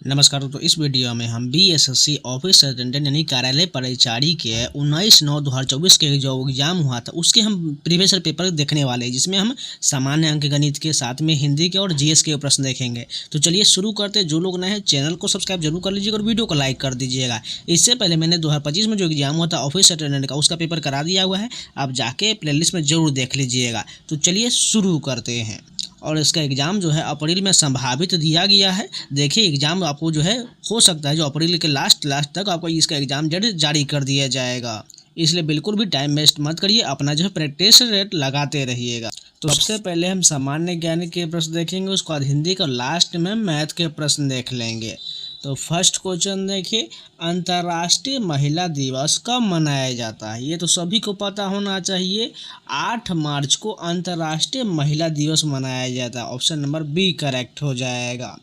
नमस्कार। तो इस वीडियो में हम बीएसएससी ऑफिस अटेंडेंट यानी कार्यालय परिचारी के 19/9/2024 के जो एग्जाम हुआ था उसके हम प्रीवियस पेपर देखने वाले हैं, जिसमें हम सामान्य अंक गणित के साथ में हिंदी के और जीएस के प्रश्न देखेंगे। तो चलिए शुरू करते हैं। जो लोग नए हैं चैनल को सब्सक्राइब जरूर कर लीजिएगा और वीडियो को लाइक कर दीजिएगा। इससे पहले मैंने 2025 में जो एग्जाम हुआ था ऑफिस अटेंडेंट का, उसका पेपर करा दिया हुआ है, आप जाके प्लेलिस्ट में जरूर देख लीजिएगा। तो चलिए शुरू करते हैं। और इसका एग्ज़ाम जो है अप्रैल में संभावित दिया गया है। देखिए एग्ज़ाम आपको जो है हो सकता है जो अप्रैल के लास्ट तक आपको इसका एग्ज़ाम जारी कर दिया जाएगा। इसलिए बिल्कुल भी टाइम वेस्ट मत करिए, अपना जो है प्रैक्टिस रेट लगाते रहिएगा। तो सबसे पहले हम सामान्य ज्ञान के प्रश्न देखेंगे, उसके बाद हिंदी का, लास्ट में मैथ के प्रश्न देख लेंगे। तो फर्स्ट क्वेश्चन देखिए, अंतर्राष्ट्रीय महिला दिवस कब मनाया जाता है? ये तो सभी को पता होना चाहिए। 8 मार्च को अंतर्राष्ट्रीय महिला दिवस मनाया जाता है। ऑप्शन नंबर बी करेक्ट हो जाएगा।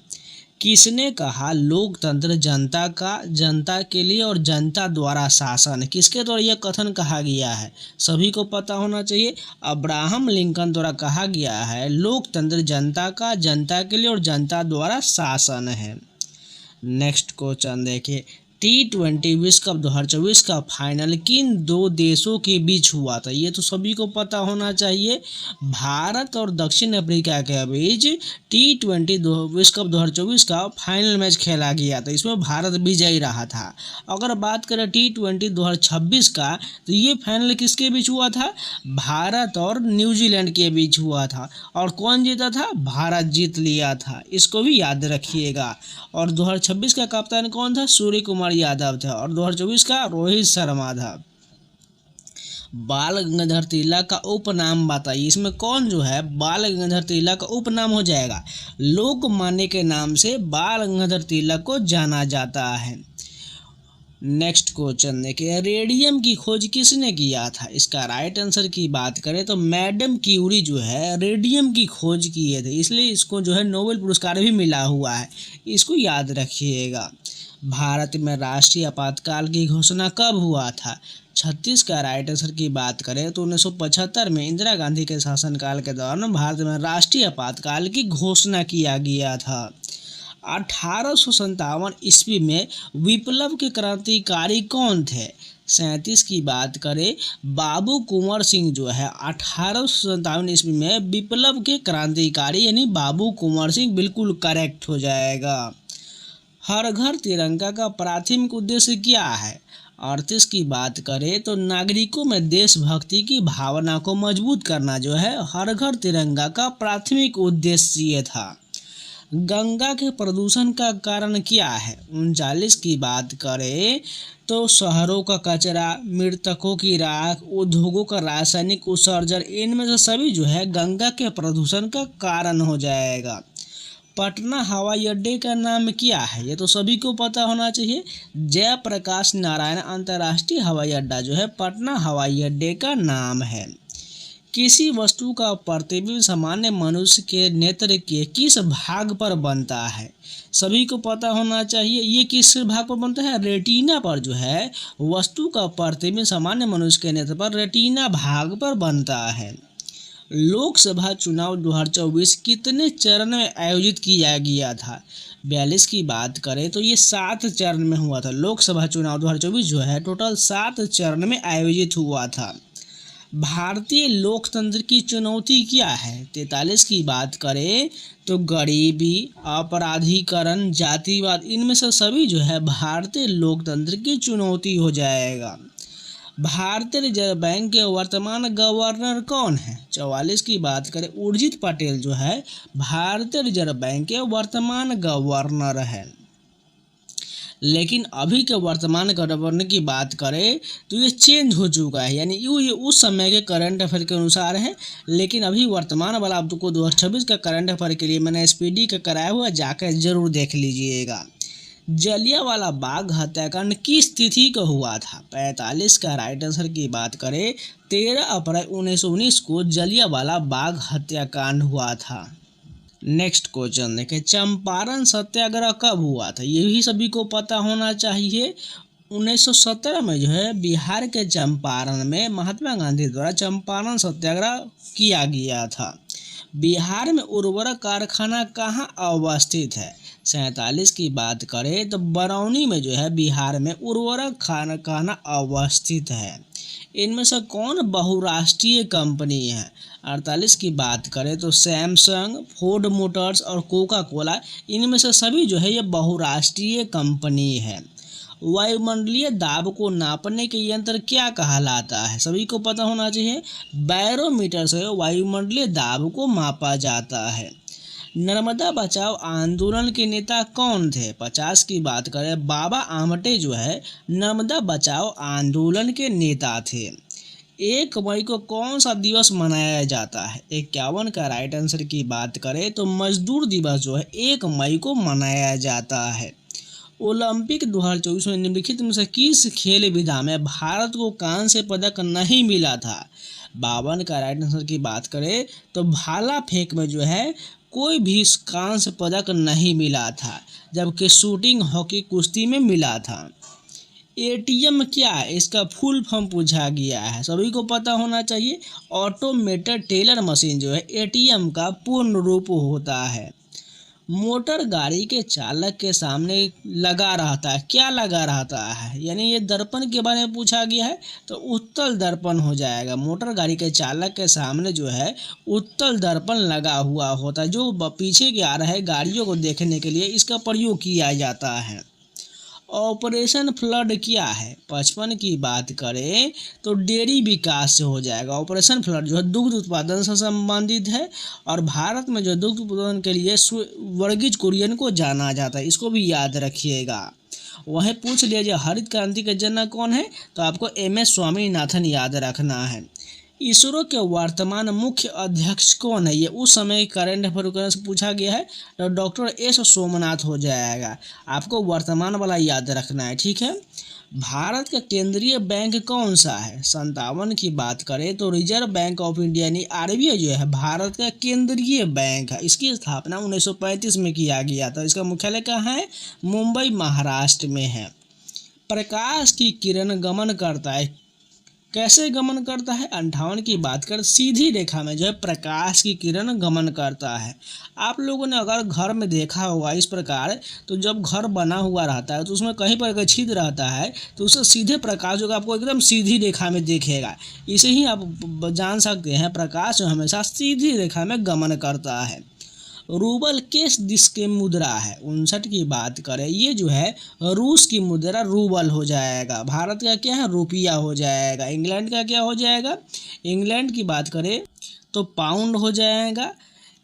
किसने कहा लोकतंत्र जनता के लिए और जनता द्वारा शासन? किसके द्वारा यह कथन कहा गया है? सभी को पता होना चाहिए। अब्राहम लिंकन द्वारा कहा गया है लोकतंत्र जनता के लिए और जनता द्वारा शासन है। नेक्स्ट क्वेश्चन देखिए, T20 विश्व कप 2024 का फाइनल किन दो देशों के बीच हुआ था? ये तो सभी को पता होना चाहिए। भारत और दक्षिण अफ्रीका के बीच T20 विश्व कप 2024 का फाइनल मैच खेला गया था। इसमें भारत विजयी रहा था। अगर बात करें T20 2026 का, तो ये फाइनल किसके बीच हुआ था? भारत और न्यूजीलैंड के बीच हुआ था। और कौन जीता था? भारत जीत लिया था। इसको भी याद रखिएगा। और 2026 का कप्तान कौन था? सूर्य कुमार यादव था। और 2024 का रोहित शर्मा था। बाल गंगाधर तिलक का उपनाम बताइए। इसमें कौन जो है बाल गंगाधर तिलक का उपनाम हो जाएगा? लोकमान्य के नाम से बाल गंगाधर तिलक को जाना जाता है। नेक्स्ट क्वेश्चन देखिए, रेडियम की खोज किसने किया था? इसका राइट आंसर की बात करें तो मैडम क्यूरी जो है रेडियम की खोज किए थे, इसलिए इसको जो है नोबेल पुरस्कार भी मिला हुआ है। इसको याद रखिएगा। भारत में राष्ट्रीय आपातकाल की घोषणा कब हुआ था? 36 का राइट आंसर की बात करें तो 1975 में इंदिरा गांधी के शासनकाल के दौरान भारत में राष्ट्रीय आपातकाल की घोषणा किया गया था। 1857 ईस्वी में विप्लव के क्रांतिकारी कौन थे? 37 की बात करें, बाबू कुंवर सिंह जो है 1857 ईस्वी में विप्लव के क्रांतिकारी यानी बाबू कुंवर सिंह बिल्कुल करेक्ट हो जाएगा। हर घर तिरंगा का प्राथमिक उद्देश्य क्या है? 38 की बात करें तो नागरिकों में देशभक्ति की भावना को मजबूत करना जो है हर घर तिरंगा का प्राथमिक उद्देश्य था। गंगा के प्रदूषण का कारण क्या है? 39 की बात करें तो शहरों का कचरा, मृतकों की राख, उद्योगों का रासायनिक उत्सर्जन, इनमें से सभी जो है गंगा के प्रदूषण का कारण हो जाएगा। पटना हवाई अड्डे का नाम क्या है? ये तो सभी को पता होना चाहिए। जयप्रकाश नारायण अंतर्राष्ट्रीय हवाई अड्डा जो है पटना हवाई अड्डे का नाम है। किसी वस्तु का प्रतिबिंब सामान्य मनुष्य के नेत्र के किस भाग पर बनता है? सभी को पता होना चाहिए। ये किस भाग पर बनता है? रेटिना पर जो है वस्तु का प्रतिबिंब सामान्य मनुष्य के नेत्र पर रेटिना भाग पर बनता है। लोकसभा चुनाव 2024 कितने चरण में आयोजित किया गया था? 42 की बात करें तो ये 7 चरण में हुआ था। लोकसभा चुनाव 2024 जो है टोटल 7 चरण में आयोजित हुआ था। भारतीय लोकतंत्र की चुनौती क्या है? 43 की बात करें तो गरीबी, अपराधीकरण, जातिवाद, इनमें से सभी जो है भारतीय लोकतंत्र की चुनौती हो जाएगा। भारतीय रिजर्व बैंक के वर्तमान गवर्नर कौन है? 44 की बात करें, उर्जित पटेल जो है भारतीय रिजर्व बैंक के वर्तमान गवर्नर है। लेकिन अभी के वर्तमान गवर्नर की बात करें तो ये चेंज हो चुका है, यानी ये उस समय के करंट अफेयर के अनुसार है। लेकिन अभी वर्तमान वाला आपको 2026 का करंट अफेयर के लिए मैंने SPD का कराया हुआ, जाकर जरूर देख लीजिएगा। जलियांवाला बाग हत्याकांड किस तिथि को हुआ था? 45 का राइट आंसर की बात करें 13 अप्रैल 1919 को जलियांवाला बाग हत्याकांड हुआ था। नेक्स्ट क्वेश्चन देखें, चंपारण सत्याग्रह कब हुआ था? ये भी सभी को पता होना चाहिए। 1917 में जो है बिहार के चंपारण में महात्मा गांधी द्वारा चंपारण सत्याग्रह किया गया था। बिहार में उर्वरक कारखाना कहाँ अवस्थित है? 47 की बात करें तो बरौनी में जो है बिहार में उर्वरक कारखाना अवस्थित है। इनमें से कौन बहुराष्ट्रीय कंपनी है? 48 की बात करें तो सैमसंग, फोर्ड मोटर्स और कोका कोला, इनमें से सभी जो है ये बहुराष्ट्रीय कंपनी है। वायुमंडलीय दाब को नापने के यंत्र क्या कहलाता है? सभी को पता होना चाहिए, बैरोमीटर से वायुमंडलीय दाब को मापा जाता है। नर्मदा बचाओ आंदोलन के नेता कौन थे? 50 की बात करें, बाबा आमटे जो है नर्मदा बचाओ आंदोलन के नेता थे। 1 मई को कौन सा दिवस मनाया जाता है? 51 का राइट आंसर की बात करें तो मजदूर दिवस जो है 1 मई को मनाया जाता है। ओलंपिक 2024 में निम्नलिखित में से किस खेल विधा में भारत को कांस्य पदक नहीं मिला था? 52 का राइट आंसर की बात करें तो भाला फेंक में जो है कोई भी कांस्य पदक नहीं मिला था, जबकि शूटिंग, हॉकी, कुश्ती में मिला था। एटीएम क्या है? इसका फुल फॉर्म पूछा गया है, सभी को पता होना चाहिए। ऑटोमेटेड टेलर मशीन जो है एटीएम का पूर्ण रूप होता है। मोटर गाड़ी के चालक के सामने लगा रहता है, क्या लगा रहता है? यानी ये दर्पण के बारे में पूछा गया है तो उत्तल दर्पण हो जाएगा। मोटर गाड़ी के चालक के सामने जो है उत्तल दर्पण लगा हुआ होता है, जो पीछे के आ रहे गाड़ियों को देखने के लिए इसका प्रयोग किया जाता है। ऑपरेशन फ्लड क्या है? 55 की बात करें तो डेयरी विकास से हो जाएगा। ऑपरेशन फ्लड जो है दुग्ध उत्पादन से संबंधित है और भारत में जो दुग्ध उत्पादन के लिए वर्गीज कुरियन को जाना जाता है, इसको भी याद रखिएगा। वहीं पूछ लिया जाए हरित क्रांति के जनक कौन है, तो आपको MS स्वामीनाथन याद रखना है। इसरो के वर्तमान मुख्य अध्यक्ष कौन है? ये उस समय करंट अफेयर से पूछा गया है तो डॉक्टर S सोमनाथ हो जाएगा। आपको वर्तमान वाला याद रखना है, ठीक है। भारत का केंद्रीय बैंक कौन सा है? 57 की बात करें तो रिजर्व बैंक ऑफ इंडिया यानी RBI जो है भारत का केंद्रीय बैंक है। इसकी स्थापना 1935 में किया गया था। इसका मुख्यालय कहाँ है? मुंबई, महाराष्ट्र में है। प्रकाश की किरण गमन करता है, कैसे गमन करता है? 58 की बात कर सीधी रेखा में जो है प्रकाश की किरण गमन करता है। आप लोगों ने अगर घर में देखा होगा इस प्रकार, तो जब घर बना हुआ रहता है तो उसमें कहीं पर अगर छिद्र रहता है तो उससे सीधे प्रकाश जो आपको एकदम सीधी रेखा में दिखेगा। इसे ही आप जान सकते हैं, प्रकाश जो हमेशा सीधी रेखा में गमन करता है। रूबल किस देश की मुद्रा है? 59 की बात करें, ये जो है रूस की मुद्रा रूबल हो जाएगा। भारत का क्या है? रुपया हो जाएगा। इंग्लैंड का क्या हो जाएगा? इंग्लैंड की बात करें तो पाउंड हो जाएगा।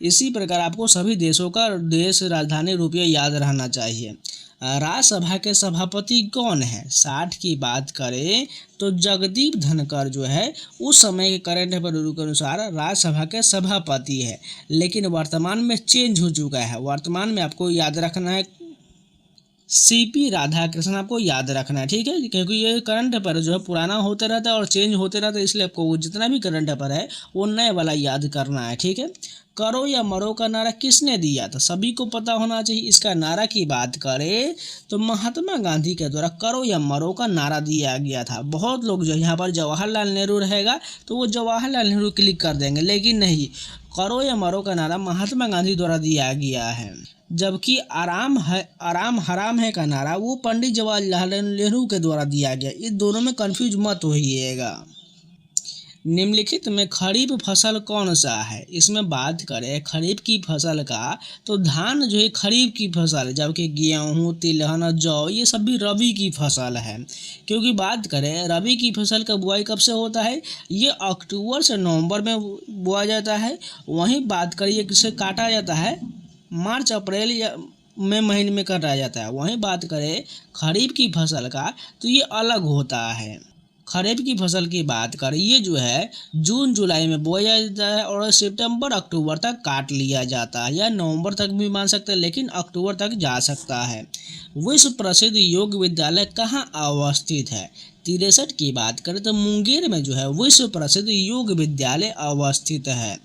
इसी प्रकार आपको सभी देशों का देश राजधानी रुपया याद रहना चाहिए। राज्यसभा के सभापति कौन है? 60 की बात करें तो जगदीप धनखड़ जो है उस समय के करंट अफेयर के अनुसार राज्यसभा के सभापति है, लेकिन वर्तमान में चेंज हो चुका है। वर्तमान में आपको याद रखना है CP राधाकृष्णन, आपको याद रखना है, ठीक है, क्योंकि ये करंट अफेयर जो है पुराना होते रहता है और चेंज होते रहता है, इसलिए आपको जितना भी करंट अफेयर है वो नए वाला याद करना है, ठीक है। करो या मरो का नारा किसने दिया था? सभी को पता होना चाहिए। इसका नारा की बात करें तो महात्मा गांधी के द्वारा करो या मरो का नारा दिया गया था। बहुत लोग जो यहाँ पर जवाहरलाल नेहरू रहेगा तो वो जवाहरलाल नेहरू क्लिक कर देंगे, लेकिन नहीं, करो या मरो का नारा महात्मा गांधी द्वारा दिया गया है। जबकि आराम हराम है का नारा वो पंडित जवाहरलाल नेहरू के द्वारा दिया गया। इस दोनों में कंफ्यूज मत होइएगा। निम्नलिखित में खरीफ फसल कौन सा है? इसमें बात करें खरीफ की फसल का तो धान जो है खरीफ की फसल है, जबकि गेहूँ, तिलहन, जौ ये सब भी रबी की फसल है। क्योंकि बात करें रबी की फसल का बुआई कब से होता है? ये अक्टूबर से नवंबर में बोआ जाता है। वहीं बात करिए किसे काटा जाता है? मार्च अप्रैल या महीने में काटा जाता है। वहीं बात करें खरीफ की फसल का तो ये अलग होता है। खरीफ की फसल की बात करें ये जो है जून जुलाई में बोया जाता है और सितंबर अक्टूबर तक काट लिया जाता है, या नवंबर तक भी मान सकते हैं, लेकिन अक्टूबर तक जा सकता है। विश्व प्रसिद्ध योग विद्यालय कहाँ अवस्थित है? 63 की बात करें तो मुंगेर में जो है विश्व प्रसिद्ध योग विद्यालय अवस्थित है।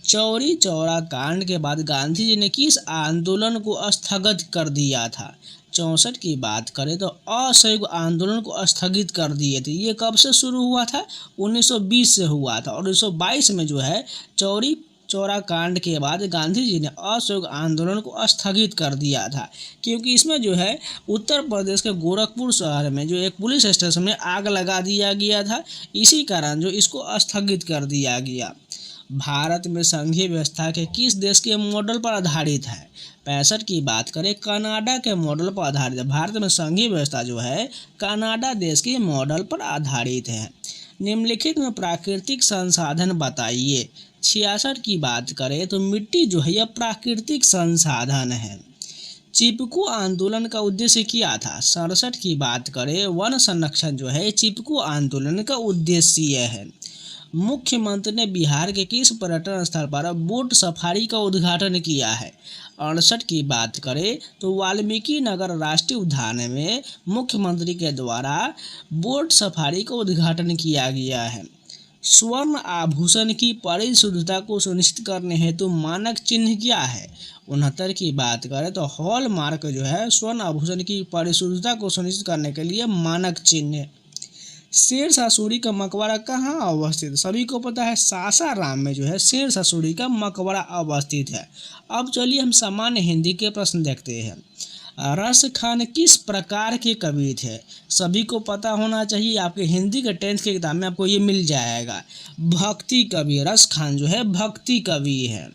चौरी चौरा कांड के बाद गांधी जी ने किस आंदोलन को स्थगित कर दिया था? 64 की बात करें तो असहयोग आंदोलन को स्थगित कर दिए थे। ये कब से शुरू हुआ था? 1920 से हुआ था और 1922 में जो है चौरी चौरा कांड के बाद गांधी जी ने असहयोग आंदोलन को स्थगित कर दिया था, क्योंकि इसमें जो है उत्तर प्रदेश के गोरखपुर शहर में जो एक पुलिस स्टेशन में आग लगा दिया गया था। इसी कारण जो इसको स्थगित कर दिया गया। भारत में संघीय व्यवस्था के किस देश के मॉडल पर आधारित है? 65 की बात करें कनाडा के मॉडल पर आधारित है। भारत में संघीय व्यवस्था जो है कनाडा देश के मॉडल पर आधारित है। निम्नलिखित में प्राकृतिक संसाधन बताइए। 66 की बात करें तो मिट्टी जो है यह प्राकृतिक संसाधन है। चिपको आंदोलन का उद्देश्य क्या था? 67 की बात करें वन संरक्षण जो है चिपको आंदोलन का उद्देश्य है। मुख्यमंत्री ने बिहार के किस पर्यटन स्थल पर बोट सफारी का उद्घाटन किया है? 68 की बात करें तो वाल्मीकि नगर राष्ट्रीय उद्यान में मुख्यमंत्री के द्वारा बोट सफारी का उद्घाटन किया गया है। स्वर्ण आभूषण की परिशुद्धता को सुनिश्चित करने हेतु मानक चिन्ह क्या है? 69 की बात करें तो हॉलमार्क जो है स्वर्ण आभूषण की परिशुद्धता को सुनिश्चित करने के लिए मानक चिन्ह है। शेरशाह सूरी का मकबरा कहाँ अवस्थित है? सभी को पता है सासाराम में जो है शेरशाह सूरी का मकबरा अवस्थित है। अब चलिए हम सामान्य हिंदी के प्रश्न देखते हैं। रस खान किस प्रकार के कवि थे? सभी को पता होना चाहिए, आपके हिंदी के 10th के किताब में आपको ये मिल जाएगा। भक्ति कवि, रस खान जो है भक्ति कवि है।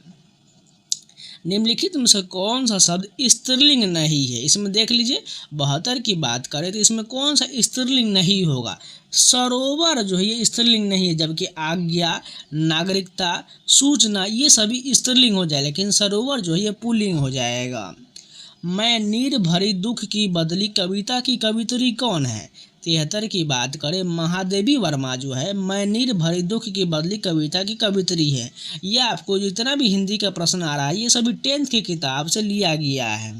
निम्नलिखित में से कौन सा शब्द स्त्रीलिंग नहीं है? इसमें देख लीजिए 72 की बात करें तो इसमें कौन सा स्त्रीलिंग नहीं होगा? सरोवर जो है ये स्त्रीलिंग नहीं है, जबकि आज्ञा, नागरिकता, सूचना ये सभी स्त्रीलिंग हो जाए, लेकिन सरोवर जो है ये पुल्लिंग हो जाएगा। मैं नीर भरी दुख की बदली कविता की कवित्री कौन है? 73 की बात करें महादेवी वर्मा जो है मैं नीर भरी दुख की बदली कविता की कवित्री है। यह आपको जितना भी हिंदी का प्रश्न आ रहा है ये सभी 10th की किताब से लिया गया है।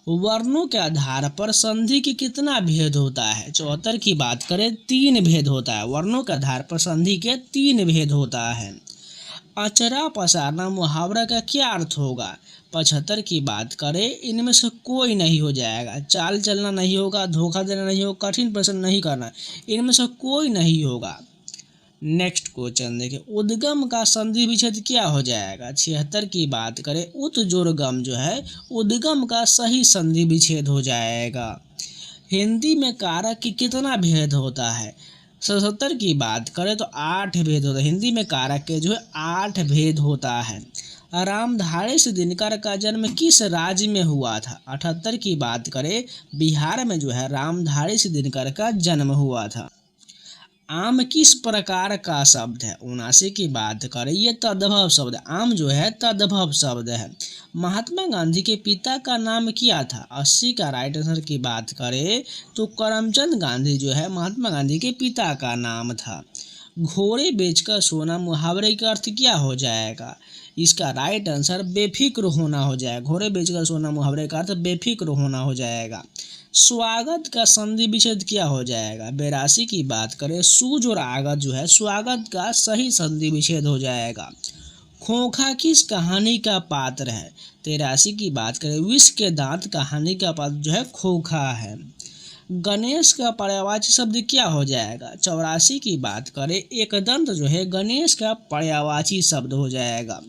वर्णों के आधार पर संधि की कितना भेद होता है? 74 की बात करें 3 भेद होता है। वर्णों के आधार पर संधि के 3 भेद होता है। अचरा पसारना मुहावरा का क्या अर्थ होगा? 75 की बात करें इनमें से कोई नहीं हो जाएगा। चाल चलना नहीं होगा, धोखा देना नहीं होगा, कठिन प्रश्न नहीं करना, इनमें से कोई नहीं होगा। नेक्स्ट क्वेश्चन देखिए, उद्गम का संधि विच्छेद क्या हो जाएगा? 76 की बात करें उत जोड़ गम जो है उद्गम का सही संधि विच्छेद हो जाएगा। हिंदी में कारक की कितना भेद होता है? 77 की बात करें तो 8 भेद होता है। हिंदी में कारक के जो है 8 भेद होता है। रामधारी दिनकर का जन्म किस राज्य में हुआ था? 78 की बात करें बिहार में जो है रामधारी दिनकर का जन्म हुआ था। आम किस प्रकार का शब्द है? 79 की बात करें ये तद्भव शब्द है। आम जो है तद्भव शब्द है। महात्मा गांधी के पिता का नाम क्या था? 80 का राइट आंसर की बात करें तो करमचंद गांधी जो है महात्मा गांधी के पिता का नाम था। घोड़े बेचकर सोना मुहावरे का अर्थ क्या हो जाएगा? इसका राइट आंसर बेफिक्र होना हो जाएगा। घोड़े बेचकर सोना मुहावरे का अर्थ बेफिक्र होना हो जाएगा। स्वागत का संधि विच्छेद क्या हो जाएगा? 82 की बात करें सूज और आगत जो है स्वागत का सही संधि विच्छेद हो जाएगा। खोखा किस कहानी का पात्र है? 83 की बात करें विष के दांत कहानी का पात्र जो है खोखा है। गणेश का पर्यायवाची शब्द क्या हो जाएगा? 84 की बात करें एकदंत जो है गणेश का पर्यायवाची शब्द हो जाएगा।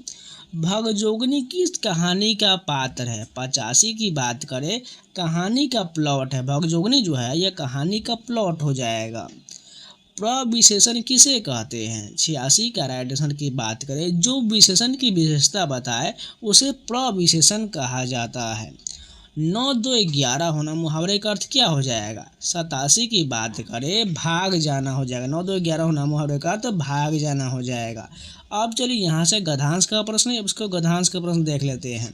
भगजोगनी किस कहानी का पात्र है? 85 की बात करें कहानी का प्लॉट है। भगजोगनी जो है यह कहानी का प्लॉट हो जाएगा। प्रविशेषण किसे कहते हैं? 86 का राइट आंसर की बात करें जो विशेषण की विशेषता बताए उसे प्रविशेषण कहा जाता है। 9 2 11 होना मुहावरे का अर्थ क्या हो जाएगा? 87 की बात करें भाग जाना हो जाएगा। 9 2 11 होना मुहावरे का अर्थ भाग जाना हो जाएगा। अब चलिए यहाँ से गद्यांश का प्रश्न है, उसको गद्यांश का प्रश्न देख लेते हैं।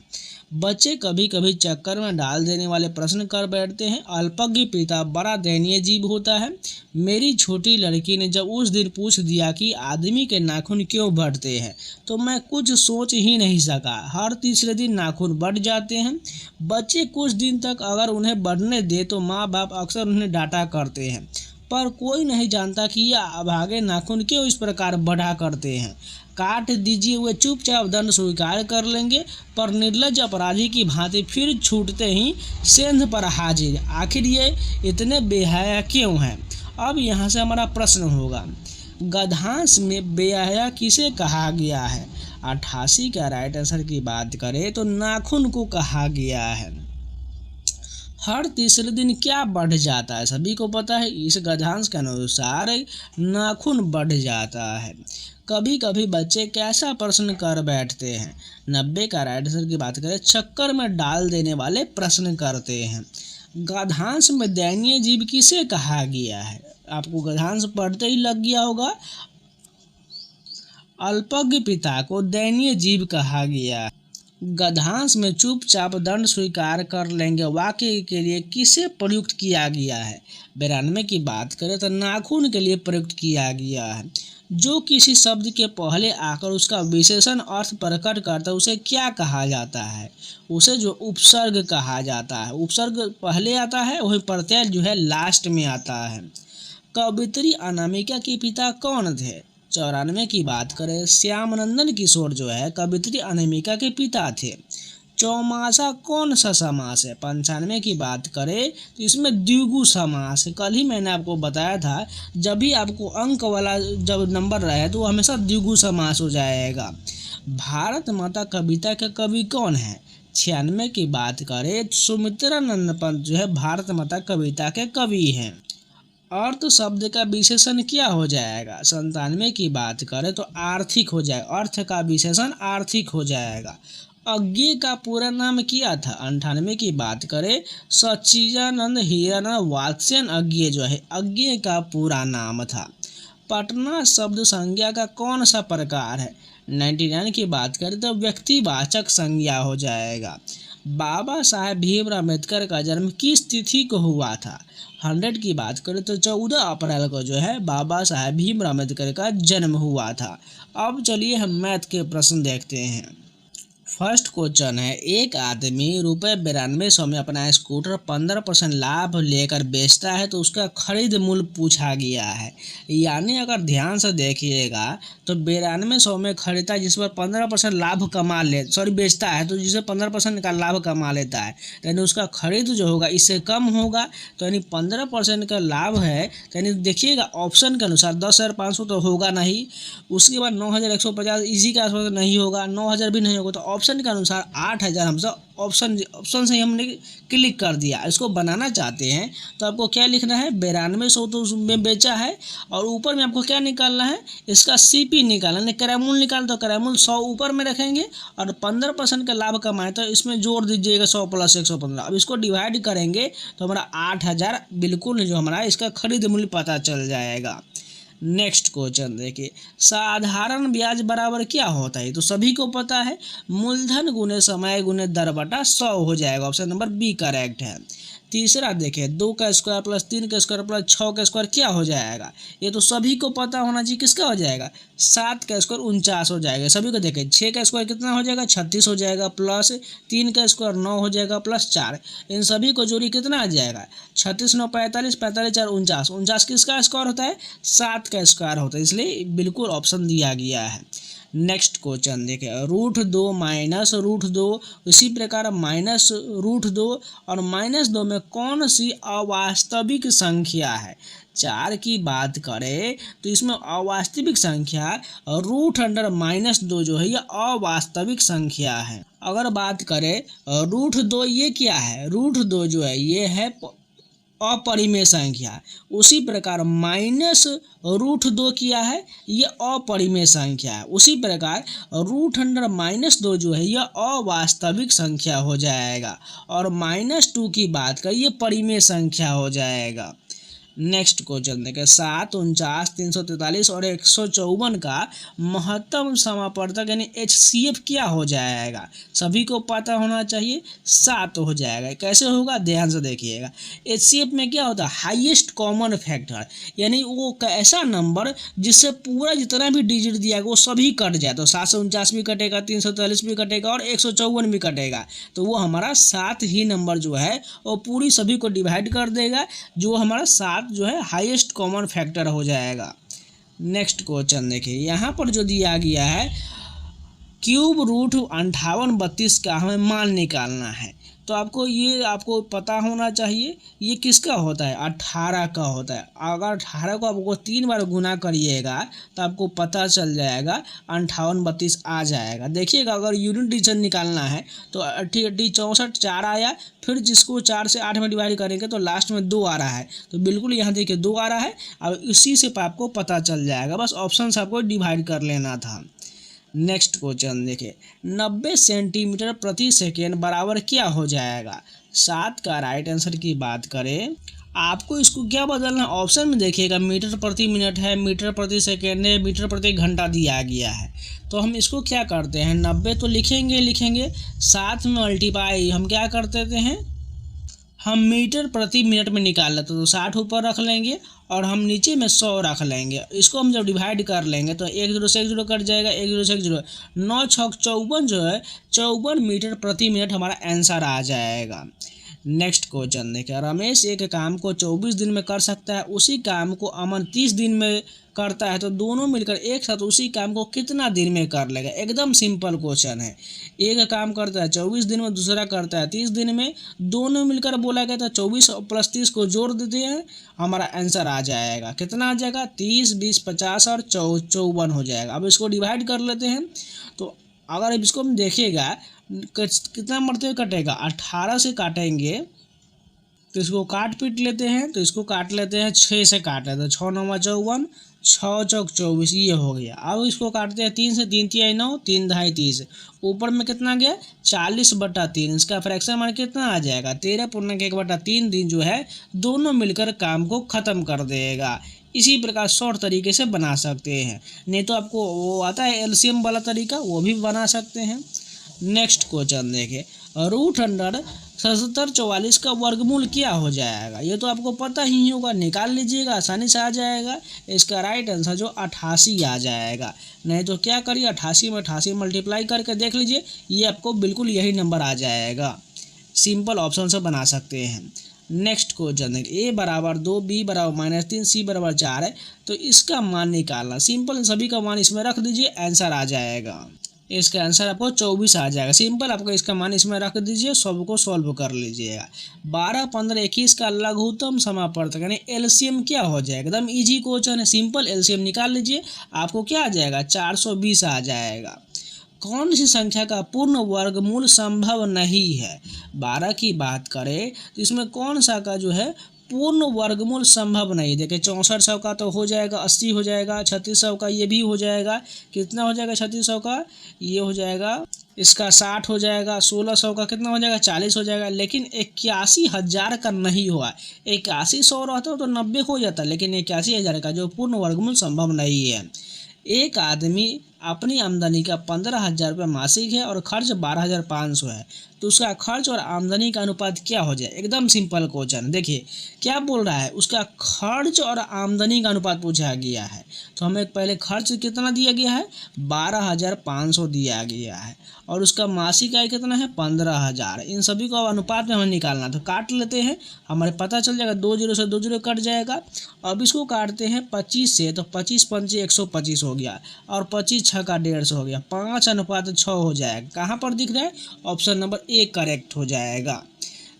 बच्चे कभी कभी चक्कर में डाल देने वाले प्रश्न कर बैठते हैं। अल्पज्ञ पिता बड़ा दयनीय जीव होता है। मेरी छोटी लड़की ने जब उस दिन पूछ दिया कि आदमी के नाखून क्यों बढ़ते हैं तो मैं कुछ सोच ही नहीं सका। हर तीसरे दिन नाखून बढ़ जाते हैं। बच्चे कुछ दिन तक अगर उन्हें बढ़ने दे तो माँ बाप अक्सर उन्हें डांटा करते हैं, पर कोई नहीं जानता कि यह अभागे नाखून क्यों इस प्रकार बढ़ा करते हैं। काट दीजिए वे चुपचाप दंड स्वीकार कर लेंगे, पर निर्लज अपराधी की भांति फिर छूटते ही सेंध पर हाजिर। आखिर ये इतने बेहया क्यों हैं? अब यहाँ से हमारा प्रश्न होगा गद्यांश में बेहया किसे कहा गया है? 88 का राइट आंसर की बात करें तो नाखून को कहा गया है। हर तीसरे दिन क्या बढ़ जाता है, सभी को पता है, इस गद्यांश के अनुसार नाखून बढ़ जाता है। कभी कभी बच्चे कैसा प्रश्न कर बैठते हैं, 90 का राइट आंसर की बात करें चक्कर में डाल देने वाले प्रश्न करते हैं। गद्यांश में दयनीय जीव किसे कहा गया है, आपको गद्यांश पढ़ते ही लग गया होगा, अल्पज्ञ पिता को दयनीय जीव कहा गया। गद्यांश में चुपचाप दंड स्वीकार कर लेंगे वाक्य के लिए किसे प्रयुक्त किया गया है, 92 की बात करें तो नाखून के लिए प्रयुक्त किया गया है। जो किसी शब्द के पहले आकर उसका विशेषण अर्थ प्रकट करता है उसे क्या कहा जाता है, उसे जो उपसर्ग कहा जाता है। उपसर्ग पहले आता है, वही प्रत्यय जो है लास्ट में आता है। कवियत्री अनामिका के पिता कौन थे, 94 की बात करें श्यामनंदन किशोर जो है कवियत्री अनामिका के पिता थे। चौमासा कौन सा समास है, 95 की बात करें तो इसमें द्विगु समास है। कल ही मैंने आपको बताया था जब भी आपको अंक वाला जब नंबर रहे तो वो हमेशा द्विगु समास हो जाएगा। भारत माता कविता के कवि कौन है, 96 की बात करें तो सुमित्रानंद पंत जो है भारत माता कविता के कवि हैं। अर्थ शब्द का विशेषण क्या हो जाएगा, 97 की बात करें तो आर्थिक हो जाएगा, अर्थ का विशेषण आर्थिक हो जाएगा। अज्ञेय का पूरा नाम क्या था, 98 की बात करें सच्चिदानंद हीरानंद वात्स्यन अज्ञेय जो है अज्ञेय का पूरा नाम था। पटना शब्द संज्ञा का कौन सा प्रकार है, 99 की बात करें तो व्यक्तिवाचक संज्ञा हो जाएगा। बाबा साहेब भीमराव अम्बेडकर का जन्म किस तिथि को हुआ था, 100 की बात करें तो 14 अप्रैल को जो है बाबा साहेब भीमराव अम्बेडकर का जन्म हुआ था। अब चलिए हम मैथ के प्रश्न देखते हैं। फर्स्ट क्वेश्चन है, एक आदमी ₹9200 में अपना स्कूटर 15% लाभ लेकर बेचता है तो उसका खरीद मूल्य पूछा गया है। यानी अगर ध्यान से देखिएगा तो 9200 में खरीदता है जिस पर 15% लाभ बेचता है तो जिसे 15% का लाभ कमा लेता है, यानी उसका खरीद जो होगा इससे कम होगा। तो यानी 15% का लाभ है, तो यानी देखिएगा ऑप्शन के अनुसार 10,500 तो होगा नहीं, उसके बाद 9,150 इसी के आसपास नहीं होगा, 9,000 भी नहीं होगा। तो ऑप्शन के अनुसार 8,000 हमसे ऑप्शन से हमने क्लिक कर दिया। इसको बनाना चाहते हैं तो आपको क्या लिखना है, 9200 तो उसमें बेचा है और ऊपर में आपको क्या निकालना है, इसका सीपी निकालना है, क्रय मूल्य निकाल तो क्रय मूल्य 100 ऊपर में रखेंगे और 15% का लाभ कमाए तो इसमें जोड़ दीजिएगा 100 + 115। अब इसको डिवाइड करेंगे तो हमारा 8,000 बिल्कुल जो हमारा इसका खरीद मूल्य पता चल जाएगा। नेक्स्ट क्वेश्चन देखिए, साधारण ब्याज बराबर क्या होता है, तो सभी को पता है, मूलधन गुने समय गुने दर बटा 100 हो जाएगा। ऑप्शन नंबर बी करेक्ट है। तीसरा देखिए, 2 का स्क्वायर प्लस 3 का स्क्वायर प्लस 6 का स्क्वायर क्या हो जाएगा, ये तो सभी को पता होना चाहिए, किसका हो जाएगा, 7 का स्क्वायर 49 हो जाएगा। सभी को देखें, 6 का स्क्वायर कितना हो जाएगा, 36 हो जाएगा, प्लस 3 का स्क्वायर 9 हो जाएगा, प्लस 4, इन सभी को जोड़ी कितना आ जाएगा, 36 9 45, 45 4 49, 49 किसका स्क्वायर होता है, 7 का स्क्वायर होता है, इसलिए बिल्कुल ऑप्शन दिया गया है। नेक्स्ट क्वेश्चन देखिए, √2 माइनस √2, इसी प्रकार माइनस √2 और -2 में कौन सी अवास्तविक संख्या है। 4 की बात करें तो इसमें अवास्तविक संख्या √2 जो है ये अवास्तविक संख्या है। अगर बात करें √2 ये क्या है, √2 जो है ये है अपरिमेय संख्या। उसी प्रकार -√2 किया है ये अपरिमेय संख्या है। उसी प्रकार √2 जो है यह अवास्तविक संख्या हो जाएगा और -2 की बात करें ये परिमेय संख्या हो जाएगा। नेक्स्ट क्वेश्चन देखें, 7 49 343 और 154 का महत्तम समापवर्तक यानी HCF क्या हो जाएगा, सभी को पता होना चाहिए, 7 हो जाएगा। कैसे होगा, ध्यान से देखिएगा। HCF में क्या होता है, हाईएस्ट कॉमन फैक्टर, यानी वो ऐसा नंबर जिससे पूरा जितना भी डिजिट दिया गया वो सभी कट जाए। तो 749 भी कटेगा, 343 भी कटेगा और 154 भी कटेगा, तो वो हमारा 7 ही नंबर जो है वो पूरी सभी को डिवाइड कर देगा, जो हमारा 7 जो है हाईएस्ट कॉमन फैक्टर हो जाएगा। नेक्स्ट क्वेश्चन देखिए, यहाँ पर जो दिया गया है क्यूब रूट 5832 का हमें मान निकालना है। तो आपको पता होना चाहिए ये किसका होता है, 18 का होता है। अगर 18 को आपको 3 बार गुना करिएगा तो आपको पता चल जाएगा 5832 आ जाएगा। देखिएगा अगर यूनिट डिवीजन निकालना है तो 64 4 आया, फिर जिसको 4 से 8 में डिवाइड करेंगे तो लास्ट में 2 आ रहा है, तो बिल्कुल यहाँ देखिए 2 आ रहा है। अब इसी से आपको पता चल जाएगा, बस ऑप्शन से आपको डिवाइड कर लेना था। नेक्स्ट क्वेश्चन देखिए, 90 सेंटीमीटर प्रति सेकेंड बराबर क्या हो जाएगा। 7 का राइट आंसर की बात करें, आपको इसको क्या बदलना है, ऑप्शन में देखिएगा मीटर प्रति मिनट है, मीटर प्रति सेकेंड है, मीटर प्रति घंटा दिया गया है। तो हम इसको क्या करते हैं, 90 तो लिखेंगे, 7 में मल्टीप्लाई हम क्या कर देते हैं, हम मीटर प्रति मिनट में निकाल लेते तो 60 ऊपर रख लेंगे और हम नीचे में 100 रख लेंगे। इसको हम जब डिवाइड कर लेंगे तो 1 0 से 1 0 कट जाएगा, 1 0 से 1 0, 9 6 54 जो है 54 मीटर प्रति मिनट हमारा आंसर आ जाएगा। नेक्स्ट क्वेश्चन देखिए, रमेश एक काम को 24 दिन में कर सकता है, उसी काम को अमन 30 दिन में करता है, तो दोनों मिलकर एक साथ उसी काम को कितना दिन में कर लेगा। एकदम सिंपल क्वेश्चन है, एक काम करता है 24 दिन में, दूसरा करता है 30 दिन में, दोनों मिलकर बोला गया था 24 प्लस 30 को जोड़ देते हैं, हमारा आंसर आ जाएगा। कितना आ जाएगा, 30 20 50 और 54 हो जाएगा। अब इसको डिवाइड कर लेते हैं, तो अगर इसको हम देखिएगा कितना मरते हुए कटेगा, 18 से काटेंगे तो इसको काट पीट लेते हैं, तो इसको काट लेते हैं 6 से काट लेते हैं, 6 9 54, 6 चौक 24, ये हो गया। अब इसको काटते हैं 3 से, 3 3 9, 3 ढाई 30, ऊपर में कितना गया 40/3, इसका फ्रैक्शन मान कितना आ जाएगा 13.1/3 दिन जो है दोनों मिलकर काम को ख़त्म कर देगा। इसी प्रकार शॉर्ट तरीके से बना सकते हैं, नहीं तो आपको वो आता है एलसीएम वाला तरीका, वो भी बना सकते हैं। नेक्स्ट क्वेश्चन देखिए, √7744 का वर्गमूल क्या हो जाएगा। ये तो आपको पता ही होगा, निकाल लीजिएगा, आसानी से आ जाएगा। इसका राइट आंसर जो 88 आ जाएगा। नहीं तो क्या करिए, 88 में 88 मल्टीप्लाई करके देख लीजिए, ये आपको बिल्कुल यही नंबर आ जाएगा। सिंपल ऑप्शन से बना सकते हैं। नेक्स्ट क्वेश्चन देखिए, a बराबर 2, b बराबर -3, c बराबर 4 है, तो इसका मान निकालना। सिंपल सभी का मान इसमें रख दीजिए, आंसर आ जाएगा। इसका आंसर आपको 24 आ जाएगा। सिंपल आपको इसका मान इसमें रख दीजिए, सबको सॉल्व कर लीजिएगा। 12 15 21 का लघुत्तम समापवर्तक यानी एलसीएम क्या हो जाएगा। एकदम इजी क्वेश्चन है, सिंपल एलसीएम निकाल लीजिए, आपको क्या आ जाएगा 420 आ जाएगा। कौन सी संख्या का पूर्ण वर्गमूल संभव नहीं है। 12 की बात करें तो इसमें कौन सा का जो है पूर्ण वर्गमूल संभव नहीं। देखिए 6400 का तो हो जाएगा, 80 हो जाएगा, 3600 का ये भी हो जाएगा, कितना हो जाएगा 3600 का ये हो जाएगा, इसका 60 हो जाएगा, 1600 का कितना हो जाएगा 40 हो जाएगा, लेकिन 81,000 का नहीं हुआ। 8100 रहता तो 90 हो जाता, लेकिन 81,000 का जो पूर्ण वर्गमूल संभव नहीं है। एक आदमी अपनी आमदनी का 15,000 रुपये मासिक है और खर्च 12,500 है, तो उसका खर्च और आमदनी का अनुपात क्या हो जाए। एकदम सिंपल क्वेश्चन, देखिए क्या बोल रहा है, उसका खर्च और आमदनी का अनुपात पूछा गया है। तो हमें पहले खर्च कितना दिया गया है 12,500 दिया गया है, और उसका मासिक आय कितना है 15,000। इन सभी को अनुपात में हमें निकालना, तो काट लेते हैं, हमारे पता चल जाएगा 2 0 से 2 0 कट जाएगा। अब इसको काटते हैं 25 से, तो 25 पंचे 125 हो गया, और 25 6 का 150 हो गया, 5:6 हो जाएगा। कहाँ पर दिख रहा है, ऑप्शन नंबर ए करेक्ट हो जाएगा।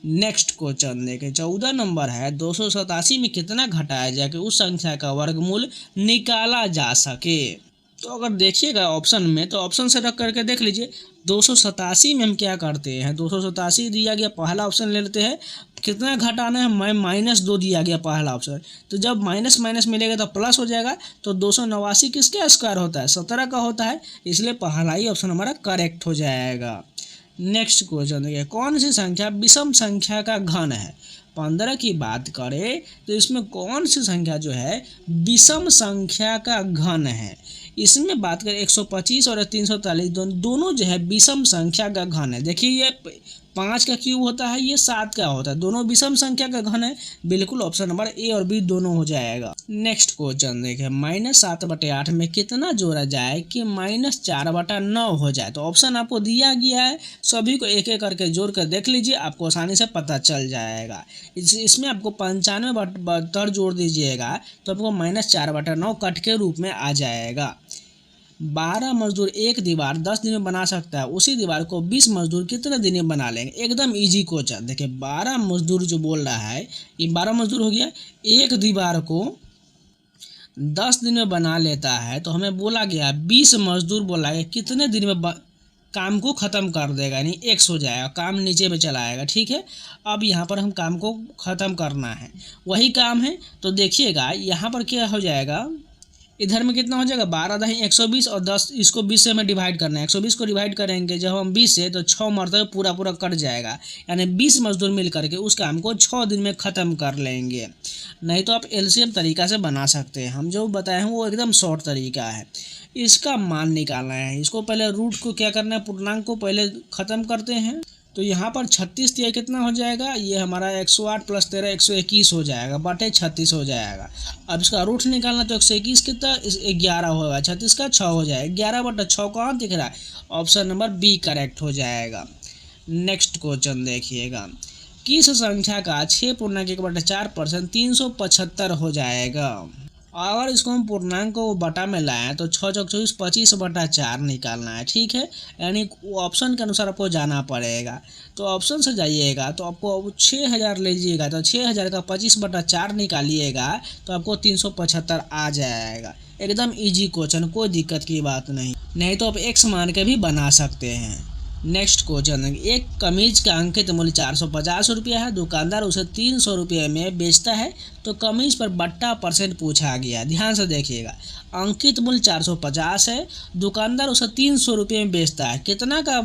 नेक्स्ट क्वेश्चन देखें, 14 नंबर है, 287 में कितना घटाया जाए कि उस संख्या का वर्गमूल निकाला जा सके। तो अगर देखिएगा ऑप्शन में, तो ऑप्शन से रख करके देख लीजिए। 287 में हम क्या करते हैं, 287 दिया गया, पहला ऑप्शन ले लेते हैं, कितना घटाना है -2 दिया गया पहला ऑप्शन, तो जब माइनस माइनस मिलेगा तो प्लस हो जाएगा। तो 289 किसका स्क्वायर होता है 17 का होता है, इसलिए पहला ही ऑप्शन हमारा करेक्ट हो जाएगा। नेक्स्ट क्वेश्चन देखिए, कौन सी संख्या विषम संख्या का घन है। 15 की बात करें तो इसमें कौन सी संख्या जो है विषम संख्या का घन है। इसमें बात करें 125 और 343 दोनों जो है विषम संख्या का घन है। देखिए ये 5 का क्यूब होता है, ये 7 का होता है, दोनों विषम संख्या का घन है, बिल्कुल ऑप्शन नंबर ए और बी दोनों हो जाएगा। नेक्स्ट क्वेश्चन देखें, -7/8 में कितना जोड़ा जाए कि -4/9 हो जाए। तो ऑप्शन आपको दिया गया है, सभी को एक एक करके जोड़ कर देख लीजिए, आपको आसानी से पता चल जाएगा। इसमें आपको 95/72 जोड़ दीजिएगा तो आपको -4/9 कट के रूप में आ जाएगा। 12 मजदूर एक दीवार 10 दिन में बना सकता है, उसी दीवार को 20 मजदूर कितने दिन में बना लेंगे। एकदम इजी क्वेश्चन। देखिए 12 मजदूर जो बोल रहा है, ये 12 मजदूर हो गया, एक दीवार को 10 दिन में बना लेता है, तो हमें बोला गया 20 मजदूर बोला गया कितने दिन में काम को ख़त्म कर देगा, यानी एक्स हो जाएगा, काम नीचे में चला आएगा। ठीक है, अब यहाँ पर हम काम को ख़त्म करना है, वही काम है। तो देखिएगा यहाँ पर क्या हो जाएगा, इधर में कितना हो जाएगा 12 दही 120 और 10 इसको 20 से हमें डिवाइड करना है। 120 को डिवाइड करेंगे जब हम 20 से, तो 6 मरतबे पूरा पूरा कट जाएगा, यानी 20 मजदूर मिल करके उस काम को 6 दिन में ख़त्म कर लेंगे। नहीं तो आप एलसीएम तरीका से बना सकते हैं, हम जो बताए हैं वो एकदम शॉर्ट तरीका है। इसका मान निकालना है, इसको पहले रूट को क्या करना है, पूर्णांक को पहले ख़त्म करते हैं। तो यहाँ पर 36 दिया कितना हो जाएगा, ये हमारा 108 + 13 121 हो जाएगा, बटे 36 हो जाएगा। अब इसका रूट निकालना, तो 121 कितना 11 होगा, 36 का 6 हो जाएगा, 11/6 कहाँ दिख रहा है, ऑप्शन नंबर बी करेक्ट हो जाएगा। नेक्स्ट क्वेश्चन देखिएगा, किस संख्या का 6.1/4% 375 हो जाएगा। अगर इसको हम पूर्णांक को बटा में लाएं तो 6 चौक 24 25/4 निकालना है। ठीक है, यानी ऑप्शन के अनुसार आपको जाना पड़ेगा। तो ऑप्शन से जाइएगा तो आपको 6000 लीजिएगा, तो 6000 का 25/4 निकालिएगा तो आपको 375 आ जाएगा। एकदम इजी क्वेश्चन, कोई दिक्कत की बात नहीं तो आप एक्स मान के भी बना सकते हैं। नेक्स्ट क्वेश्चन, एक कमीज का अंकित मूल्य 450 रुपया है, दुकानदार उसे 300 रुपये में बेचता है, तो कमीज पर बट्टा % पूछा गया। ध्यान से देखिएगा, अंकित मूल्य 450 है, दुकानदार उसे 300 रुपये में बेचता है, कितना का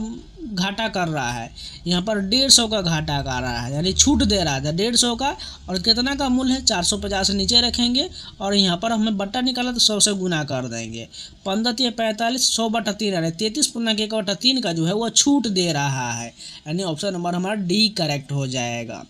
घाटा कर रहा है, यहाँ पर 150 का घाटा कर रहा है, यानी छूट दे रहा था 150 का, और कितना का मूल्य है 450 नीचे रखेंगे, और यहाँ पर हमें बट्टा निकाला तो 100 से गुना कर देंगे, 15 45 100/3 यानी 33.1/3 का जो है वो छूट दे रहा है, यानी ऑप्शन नंबर हमारा डी करेक्ट हो जाएगा।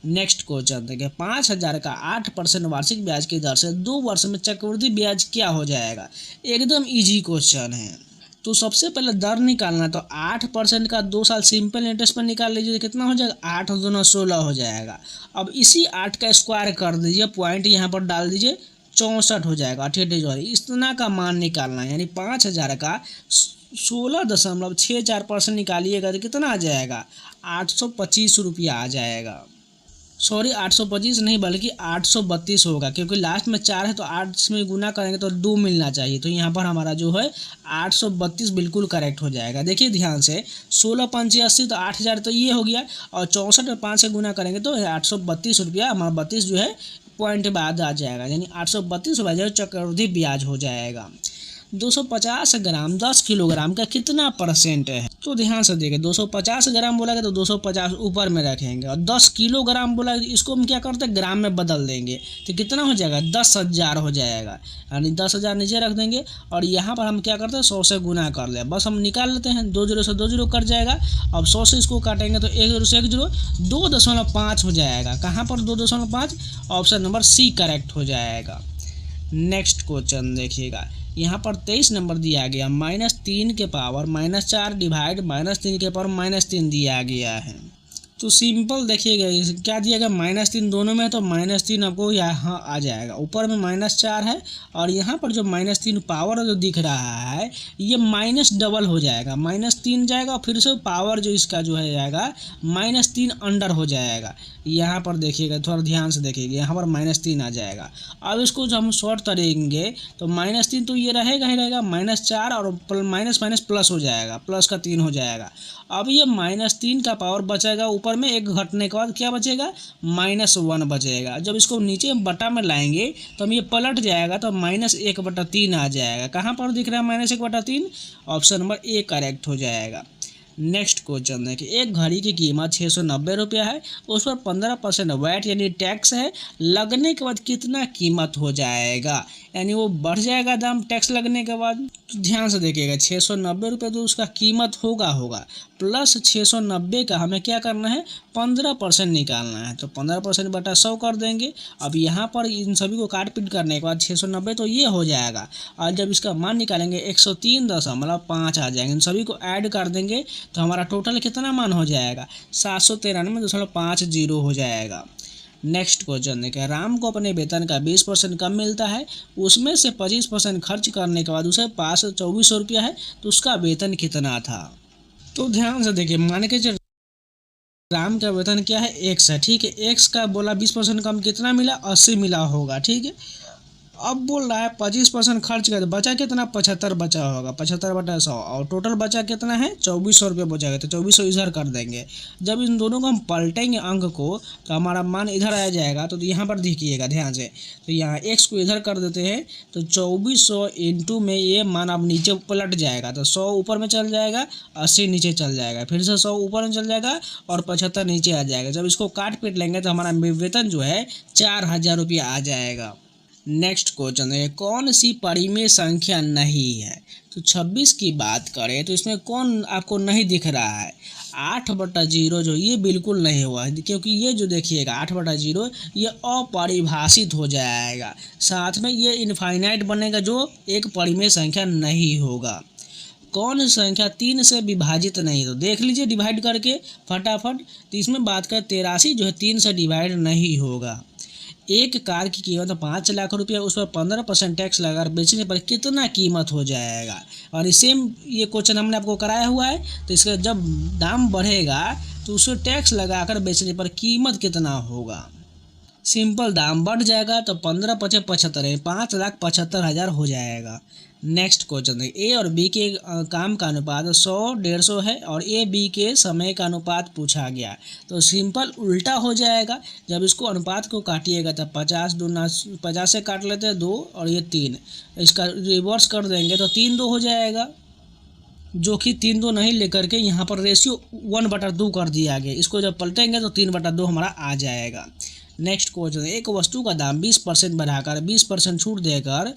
नेक्स्ट क्वेश्चन देखिए, 5000 का 8% वार्षिक ब्याज की दर से 2 वर्ष में चक्रवृद्धि ब्याज क्या हो जाएगा। एकदम इजी क्वेश्चन है। तो सबसे पहले दर निकालना, तो 8% का 2 साल सिंपल इंटरेस्ट पर निकाल लीजिए, कितना हो जाएगा 8 दूना 16 हो जाएगा। अब इसी 8 का स्क्वायर कर दीजिए, पॉइंट यहाँ पर डाल दीजिए, 64 हो जाएगा। ठीक है, इतना का मान निकालना है, यानी 5000 का 16.64% निकालिएगा तो कितना आ जाएगा 825 रुपया आ जाएगा। सॉरी 825 नहीं बल्कि 832 होगा, क्योंकि लास्ट में 4 है तो 8 में गुना करेंगे तो 2 मिलना चाहिए, तो यहाँ पर हमारा जो है 832 बिल्कुल करेक्ट हो जाएगा। देखिए ध्यान से, 16 5 80 तो 8000 तो ये हो गया, और 64 में 5 से गुना करेंगे तो 832 रुपया, हमारा 32 जो है पॉइंट बाद आ जाएगा, यानी 832 रुपया जो चक्रवृद्धि ब्याज हो जाएगा। 250 ग्राम 10 किलोग्राम का कितना % है, तो ध्यान से देखिए, 250 ग्राम बोला गया तो 250 ऊपर में रखेंगे, और 10 किलोग्राम बोला इसको हम क्या करते हैं ग्राम में बदल देंगे, तो कितना हो जाएगा 10,000 हो जाएगा, यानी 10,000 नीचे रख देंगे, और यहाँ पर हम क्या करते हैं 100 से गुना कर ले, बस हम निकाल लेते हैं, 2 0 से 2 0 कट जाएगा। अब 100 से इसको काटेंगे तो 1 0 से 1 0 2.5 हो जाएगा, कहाँ पर 2.5, ऑप्शन नंबर सी करेक्ट हो जाएगा। नेक्स्ट क्वेश्चन देखिएगा, यहाँ पर 23 नंबर दिया गया, -3 के पावर -4 डिवाइड -3 के पावर -3 दिया गया है। तो सिंपल देखिएगा, क्या दिया गया -3 दोनों में, तो -3 आपको यहाँ आ जाएगा, ऊपर में -4 है, और यहाँ पर जो -3 पावर जो दिख रहा है ये माइनस डबल हो जाएगा, -3 जाएगा, और फिर से पावर जो इसका जो है जाएगा -3 अंडर हो जाएगा। यहाँ पर देखिएगा, थोड़ा ध्यान से देखिएगा, यहाँ पर -3 आ जाएगा। अब इसको जो हम शॉर्ट करेंगे तो -3 तो ये रहेगा ही रहेगा, -4 और माइनस माइनस प्लस हो जाएगा, प्लस का 3 हो जाएगा। अब ये -3 का पावर बचेगा, ऊपर में एक घटने के बाद क्या बचेगा -1 बचेगा। जब इसको नीचे बटा में लाएंगे तो हम ये पलट जाएगा, तो -1/3 आ जाएगा। कहाँ पर दिख रहा है -1/3, ऑप्शन नंबर ए करेक्ट हो जाएगा। नेक्स्ट क्वेश्चन देखिए, एक घड़ी की कीमत 690 रुपया है, उस पर 15% वैट यानी टैक्स है, लगने के बाद कितना कीमत हो जाएगा, यानी वो बढ़ जाएगा दाम टैक्स लगने के बाद। तो ध्यान से देखिएगा, 690 रुपये तो उसका कीमत होगा प्लस 690 का हमें क्या करना है 15% निकालना है, तो 15% बटा 100 कर देंगे। अब यहाँ पर इन सभी को काट पीट करने के बाद 690 तो ये हो जाएगा, और जब इसका मान निकालेंगे 103.5 आ जाएंगे, इन सभी को ऐड कर देंगे तो हमारा टोटल कितना मान हो जाएगा 793.50 हो जाएगा। नेक्स्ट क्वेश्चन देखिए, राम को अपने वेतन का 20% कम मिलता है, उसमें से 25% खर्च करने के बाद उसे पास 2400 रुपया है, तो उसका वेतन कितना था। तो ध्यान से देखिए, मान के चलिए राम का वेतन क्या है, एक्स है, ठीक है। एक्स का बोला 20% कम कितना मिला, 80 मिला होगा, ठीक है। अब बोल रहा है 25% खर्च कर, बचा कितना, 75 बचा होगा, 75/100, और टोटल बचा कितना है, 2400 रुपये बचेगा, तो 2400 इधर कर देंगे। जब इन दोनों को हम पलटेंगे अंक को, तो हमारा मान इधर आ जाएगा। तो यहाँ पर देखिएगा ध्यान से, तो यहाँ x को इधर कर देते हैं, तो 2400 इंटू में ये मान अब नीचे पलट जाएगा, तो 100 ऊपर में चल जाएगा, 80 नीचे चल जाएगा, फिर से 100 ऊपर में चल जाएगा और 75 नीचे आ जाएगा। जब इसको काट पीट लेंगे तो हमारा वेतन जो है 4000 रुपया आ जाएगा। नेक्स्ट क्वेश्चन है, कौन सी परिमेय संख्या नहीं है। तो 26 की बात करें तो इसमें कौन आपको नहीं दिख रहा है, 8/0 जो ये बिल्कुल नहीं हुआ, क्योंकि ये जो देखिएगा 8/0 ये अपरिभाषित हो जाएगा, साथ में ये इनफाइनाइट बनेगा जो एक परिमेय संख्या नहीं होगा। कौन सी संख्या 3 से विभाजित नहीं, तो देख लीजिए डिवाइड करके फटाफट। तो इसमें बात करें 83 जो है 3 से डिवाइड नहीं होगा। एक कार की कीमत 5 लाख रुपया, उस पर 15% टैक्स लगा बेचने पर कितना कीमत हो जाएगा। और सेम ये क्वेश्चन हमने आपको कराया हुआ है, तो इसका जब दाम बढ़ेगा तो उसको टैक्स लगाकर बेचने पर कीमत कितना होगा। सिंपल, दाम बढ़ जाएगा तो 15 × 5 = 75 5,75,000 हो जाएगा। नेक्स्ट क्वेश्चन है, ए और बी के काम का अनुपात 100 150 है और ए बी के समय का अनुपात पूछा गया। तो सिंपल उल्टा हो जाएगा, जब इसको अनुपात को काटिएगा तब 50 से काट लेते हैं 2 और ये 3, इसका रिवर्स कर देंगे तो 3/2 हो जाएगा, जो कि 3/2 नहीं लेकर के यहाँ पर रेशियो 1/2 कर दिया गया। इसको जब पलटेंगे तो 3/2 हमारा आ जाएगा। नेक्स्ट क्वेश्चन, एक वस्तु का दाम 20% बढ़ाकर 20% छूट देकर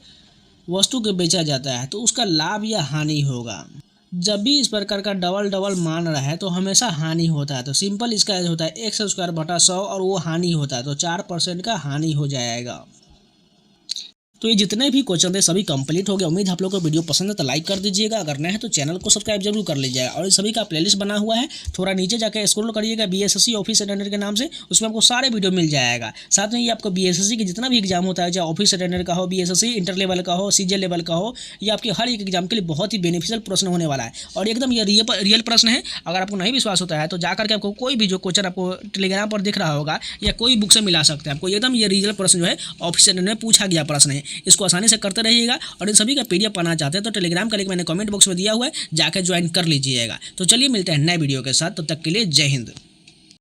वस्तु के बेचा जाता है, तो उसका लाभ या हानि होगा। जब भी इस प्रकार का डबल मान रहा है तो हमेशा हानि होता है। तो सिंपल इसका होता है x²/100 और वो हानि होता है, तो 4% का हानि हो जाएगा। तो ये जितने भी क्वेश्चन थे सभी कंप्लीट हो गए। उम्मीद आप लोगों को वीडियो पसंद है तो लाइक कर दीजिएगा, अगर नया है तो चैनल को सब्सक्राइब जरूर कर लीजिएगा। और इस सभी का प्लेलिस्ट बना हुआ है, थोड़ा नीचे जाकर स्क्रॉल करिएगा बीएसएससी ऑफिस अटेंडर के नाम से, उसमें आपको सारे वीडियो मिल जाएगा। साथ में ये आपको बीएसएससी के जितना भी एग्जाम होता है, चाहे ऑफिस अटेंडर का हो, बीएसएससी इंटर लेवल का हो, सीजे लेवल का हो, ये आपके हर एक एग्जाम के लिए बहुत ही बेनिफिशियल प्रश्न होने वाला है। और एकदम ये रियल प्रश्न है। अगर आपको नहीं विश्वास होता है तो जाकर के आपको कोई भी जो क्वेश्चन आपको टेलीग्राम पर दिख रहा होगा या कोई बुक से मिला सकते हैं, आपको एकदम ये रियल प्रश्न जो है ऑफिस अटेंडर में पूछा गया प्रश्न है। इसको आसानी से करते रहिएगा। और इन सभी का पीडीएफ पाना चाहते हैं तो टेलीग्राम का लिंक मैंने कमेंट बॉक्स में दिया हुआ है, जाकर ज्वाइन कर लीजिएगा। तो चलिए मिलते हैं नए वीडियो के साथ, तब तक के लिए जय हिंद।